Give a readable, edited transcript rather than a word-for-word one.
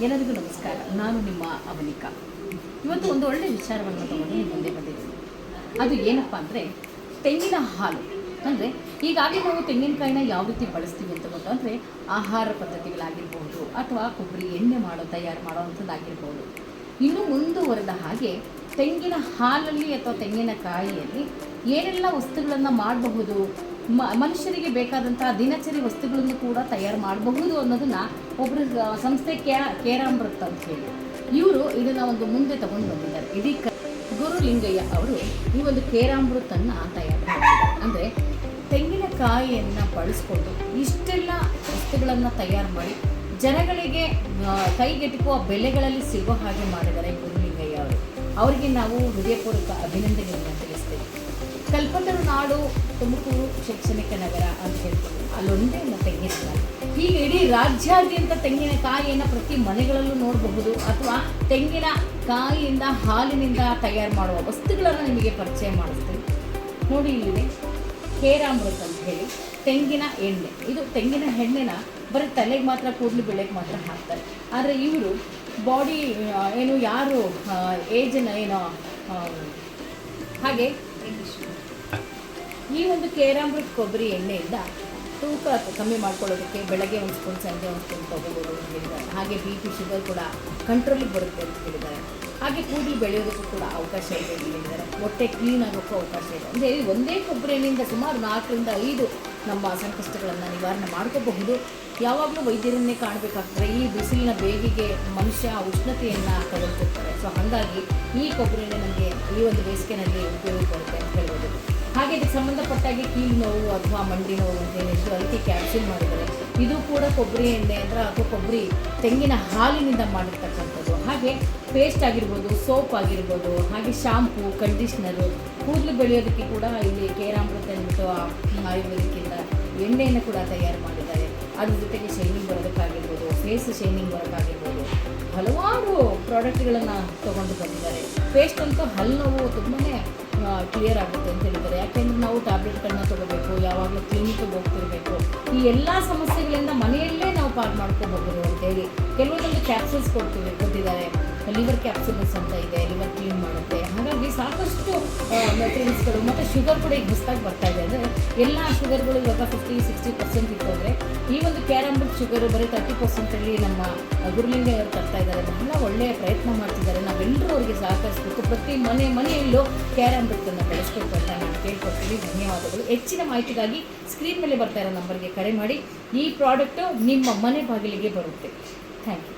ಎಲ್ಲರಿಗೂ ನಮಸ್ಕಾರ. ನಾನು ನಿಮ್ಮ ಅವನಿಕಾ. ಇವತ್ತು ಒಂದು ಒಳ್ಳೆಯ ವಿಚಾರವನ್ನು ತಗೊಂಡು ಮುಂದೆ ಬಂದಿದ್ದೀನಿ. ಅದು ಏನಪ್ಪ ಅಂದರೆ ತೆಂಗಿನ ಹಾಲು. ಅಂದರೆ ಈಗಾಗಲೇ ನಾವು ತೆಂಗಿನಕಾಯಿನ ಯಾವ ರೀತಿ ಬಳಸ್ತೀವಿ ಅಂತ ಗೊತ್ತು. ಅಂದರೆ ಆಹಾರ ಪದ್ಧತಿಗಳಾಗಿರ್ಬೋದು ಅಥವಾ ಕೊಬ್ಬರಿ ಎಣ್ಣೆ ತಯಾರು ಮಾಡೋವಂಥದ್ದಾಗಿರ್ಬೋದು. ಇನ್ನು ಮುಂದುವರೆದ ಹಾಗೆ ತೆಂಗಿನ ಹಾಲಲ್ಲಿ ಅಥವಾ ತೆಂಗಿನಕಾಯಿಯಲ್ಲಿ ಏನೆಲ್ಲ ವಸ್ತುಗಳನ್ನು ಮಾಡಬಹುದು, ಮನುಷ್ಯರಿಗೆ ಬೇಕಾದಂಥ ದಿನಚರಿ ವಸ್ತುಗಳನ್ನು ಕೂಡ ತಯಾರು ಮಾಡಬಹುದು ಅನ್ನೋದನ್ನು ಒಬ್ಬರು ಸಂಸ್ಥೆ ಕೇರಾಮೃತ ಅಂತ ಹೇಳಿ ಇವರು ಇದನ್ನು ಒಂದು ಮುಂದೆ ತಗೊಂಡು ಬಂದಿದ್ದಾರೆ. ಇಡೀ ಗುರುಲಿಂಗಯ್ಯ ಅವರು ಈ ಒಂದು ಕೇರಾಮೃತನ್ನು ತಯಾರು ಮಾಡಿದ್ದಾರೆ. ಅಂದರೆ ತೆಂಗಿನಕಾಯಿಯನ್ನು ಬಳಸ್ಕೊಂಡು ಇಷ್ಟೆಲ್ಲ ವಸ್ತುಗಳನ್ನು ತಯಾರು ಮಾಡಿ ಜನಗಳಿಗೆ ಕೈಗೆಟುಕುವ ಬೆಲೆಗಳಲ್ಲಿ ಸಿಗುವ ಹಾಗೆ ಮಾಡಿದ್ದಾರೆ ಗುರುಲಿಂಗಯ್ಯ ಅವರು. ಅವರಿಗೆ ನಾವು ಹೃದಯಪೂರ್ವಕ ಅಭಿನಂದನೆಯನ್ನು ತಿಳಿಸ್ತೇವೆ. ಕಲ್ಪತರು ನಾಡು ತುಮಕೂರು ಶೈಕ್ಷಣಿಕ ನಗರ ಅಂತ ಹೇಳ್ತೀವಿ, ಅಲ್ಲೊಂದೇ ತೆಂಗಿನಕಾಯಿ. ಹೀಗೆ ಇಡೀ ರಾಜ್ಯಾದ್ಯಂತ ತೆಂಗಿನಕಾಯಿಯನ್ನು ಪ್ರತಿ ಮನೆಗಳಲ್ಲೂ ನೋಡಬಹುದು. ಅಥವಾ ತೆಂಗಿನಕಾಯಿಯಿಂದ ಹಾಲಿನಿಂದ ತಯಾರು ಮಾಡುವ ವಸ್ತುಗಳನ್ನು ನಿಮಗೆ ಪರಿಚಯ ಮಾಡಿಸ್ತೀವಿ. ನೋಡಿ, ಇಲ್ಲಿದೆ ಕೇರಾಮೃತ ಅಂತ ಹೇಳಿ ತೆಂಗಿನ ಎಣ್ಣೆ. ಇದು ತೆಂಗಿನ ಎಣ್ಣೆನ ಬರೀ ತಲೆಗೆ ಮಾತ್ರ, ಕೂದಲು ಬೆಳೆಗೆ ಮಾತ್ರ ಹಾಕ್ತಾರೆ. ಆದರೆ ಇವರು ಬಾಡಿ ಏನು ಯಾರು ಏಜನ್ನು ಏನೋ ಹಾಗೆ ಈ ಒಂದು ಕೇರಾಮೃತ ಕೊಬ್ಬರಿ ಎಣ್ಣೆಯಿಂದ ತೂಕ ಕಮ್ಮಿ ಮಾಡ್ಕೊಳ್ಳೋದಕ್ಕೆ ಬೆಳಗ್ಗೆ ಒಂದು ಸ್ಪೂನ್, ಸಂಜೆ ಒಂದು ಸ್ಪೂನ್ ತೊಗೋಬೋದು ಅಂತ ಹೇಳಿದ್ದಾರೆ. ಹಾಗೆ BP ಶುಗರ್ ಕೂಡ ಕಂಟ್ರೋಲಿಗೆ ಬರುತ್ತೆ ಅಂತ ಹೇಳಿದ್ದಾರೆ. ಹಾಗೆ ಕೂದಲು ಬೆಳೆಯೋದಕ್ಕೂ ಕೂಡ ಅವಕಾಶ ಇದೆ ಅಂತ ಹೇಳಿದ್ದಾರೆ. ಹೊಟ್ಟೆ ಕ್ಲೀನ್ ಆಗೋಕ್ಕೂ ಅವಕಾಶ ಇದೆ. ಅಂದರೆ ಒಂದೇ ಕೊಬ್ಬರಿ ಎಣ್ಣೆಯಿಂದ ಸುಮಾರು 4 ರಿಂದ 5 ನಮ್ಮ ಸಂಕಷ್ಟಗಳನ್ನು ನಿವಾರಣೆ ಮಾಡ್ಕೋಬಹುದು. ಯಾವಾಗಲೂ ವೈದ್ಯರನ್ನೇ ಕಾಣಬೇಕಾಗ್ತದೆ. ಈ ಬಿಸಿಲಿನ ಬೇವಿಗೆ ಮನುಷ್ಯ ಉಷ್ಣತೆಯನ್ನು ತಗೊಳ್ತಿರ್ತಾರೆ. ಸೊ ಹಾಗಾಗಿ ಈ ಕೊಬ್ಬರಿ ಎಣ್ಣೆ ನಮಗೆ ಈ ಒಂದು ಬೇಸಿಗೆನಲ್ಲಿ ಉಪಯೋಗ ಬರುತ್ತೆ ಅಂತ ಹೇಳ್ಬೋದು. ಹಾಗೆ ಇದಕ್ಕೆ ಸಂಬಂಧಪಟ್ಟಾಗೆ ಕೀಲು ನೋವು ಅಥವಾ ಮಂಡಿ ನೋವು ಅಂತ ಏನಿತ್ತು ಅದಕ್ಕೆ ಕ್ಯಾಪ್ಸೂಲ್ ಮಾಡಿದ್ದಾರೆ. ಇದು ಕೂಡ ಕೊಬ್ಬರಿ ಎಣ್ಣೆ ಅಂದರೆ ಅಥವಾ ಕೊಬ್ಬರಿ ತೆಂಗಿನ ಹಾಲಿನಿಂದ ಮಾಡಿರ್ತಕ್ಕಂಥದ್ದು. ಹಾಗೆ ಪೇಸ್ಟ್ ಆಗಿರ್ಬೋದು, ಸೋಪ್ ಆಗಿರ್ಬೋದು, ಹಾಗೆ ಶಾಂಪೂ, ಕಂಡೀಷ್ನರು, ಕೂದಲು ಬೆಳೆಯೋದಕ್ಕೆ ಕೂಡ ಇಲ್ಲಿ ಕೇರಾಮೃತ ಅಂದ್ಬಿಟ್ಟು ಆಯುರ್ವೇದಿಕ್ಕಿಂದ ಎಣ್ಣೆಯನ್ನು ಕೂಡ ತಯಾರು ಮಾಡಿದ್ದಾರೆ. ಅದ್ರ ಜೊತೆಗೆ ಶೈನಿಂಗ್ ಬರೋದಕ್ಕಾಗಿರ್ಬೋದು, ಫೇಸ್ ಶೈನಿಂಗ್ ಬರೋಕ್ಕಾಗಿರ್ಬೋದು, ಹಲವಾರು ಪ್ರಾಡಕ್ಟ್ಗಳನ್ನು ತೊಗೊಂಡು ಬಂದಿದ್ದಾರೆ. ಪೇಸ್ಟ್ ಅಂತೂ ಹಲ್ಲು ನೋವು ತುಂಬಾ ಕ್ಲಿಯರ್ ಆಗುತ್ತೆ ಅಂತ ಹೇಳಿದ್ದಾರೆ. ಯಾಕೆಂದರೆ ನಾವು ಟ್ಯಾಬ್ಲೆಟ್ಗಳನ್ನ ತೊಗೋಬೇಕು, ಯಾವಾಗಲೂ ಕ್ಲಿನಿಕ್ಗೆ ಹೋಗ್ತಿರಬೇಕು. ಈ ಎಲ್ಲ ಸಮಸ್ಯೆಗಳಿಂದ ಮನೆಯಲ್ಲೇ ನಾವು ಪಾರು ಮಾಡ್ಕೋಬಹುದು ಅಂತೇಳಿ ಕೆಲವೊಂದೊಂದು ಕ್ಯಾಪ್ಸೂಲ್ಸ್ ಕೊಟ್ಟಿದ್ದಾರೆ. ಲಿವರ್ ಕ್ಯಾಪ್ಸೂಲ್ಸ್ ಅಂತ ಇದೆ, ಲಿವರ್ ಕ್ಲೀನ್ ಮಾಡುತ್ತೆ. ಹಾಗಾಗಿ ಸಾಕಷ್ಟು ಮೆಟೀರಿಯಲ್ಸ್ಗಳು ಮತ್ತು ಶುಗರ್ ಕೂಡ ಈಗ ಹೊಸದಾಗಿ ಬರ್ತಾ ಇದೆ. ಅಂದರೆ ಎಲ್ಲ ಶುಗರ್ಗಳು ಇವಾಗ 50-60% ಇತ್ತು. ಅಂದರೆ ಈ ಒಂದು ಕೇರಾಮೃತ ಶುಗರು ಬರೀ 30% ನಮ್ಮ ಗುರುಲಿಂಗಯ್ಯ ಅವರು ತರ್ತಾ ಇದ್ದಾರೆ. ಬಹಳ ಒಳ್ಳೆಯ ಪ್ರಯತ್ನ ಮಾಡ್ತಿದ್ದಾರೆ. ನಾವೆಲ್ಲರೂ ಅವರಿಗೆ ಸಹಕರಿಸಬೇಕು. ಪ್ರತಿ ಮನೆಯಲ್ಲೂ ಕೇರಾಮೃತವನ್ನು ಬೆಳೆಸಬೇಕು ಅಂತ ನಾನು ಕೇಳ್ಕೊಡ್ತೀನಿ. ಧನ್ಯವಾದಗಳು. ಹೆಚ್ಚಿನ ಮಾಹಿತಿಗಾಗಿ ಸ್ಕ್ರೀನ್ ಮೇಲೆ ಬರ್ತಾ ಇರೋ ನಂಬರ್ಗೆ ಕರೆ ಮಾಡಿ. ಈ ಪ್ರಾಡಕ್ಟು ನಿಮ್ಮ ಮನೆ ಬಾಗಿಲಿಗೆ ಬರುತ್ತೆ. Thank you.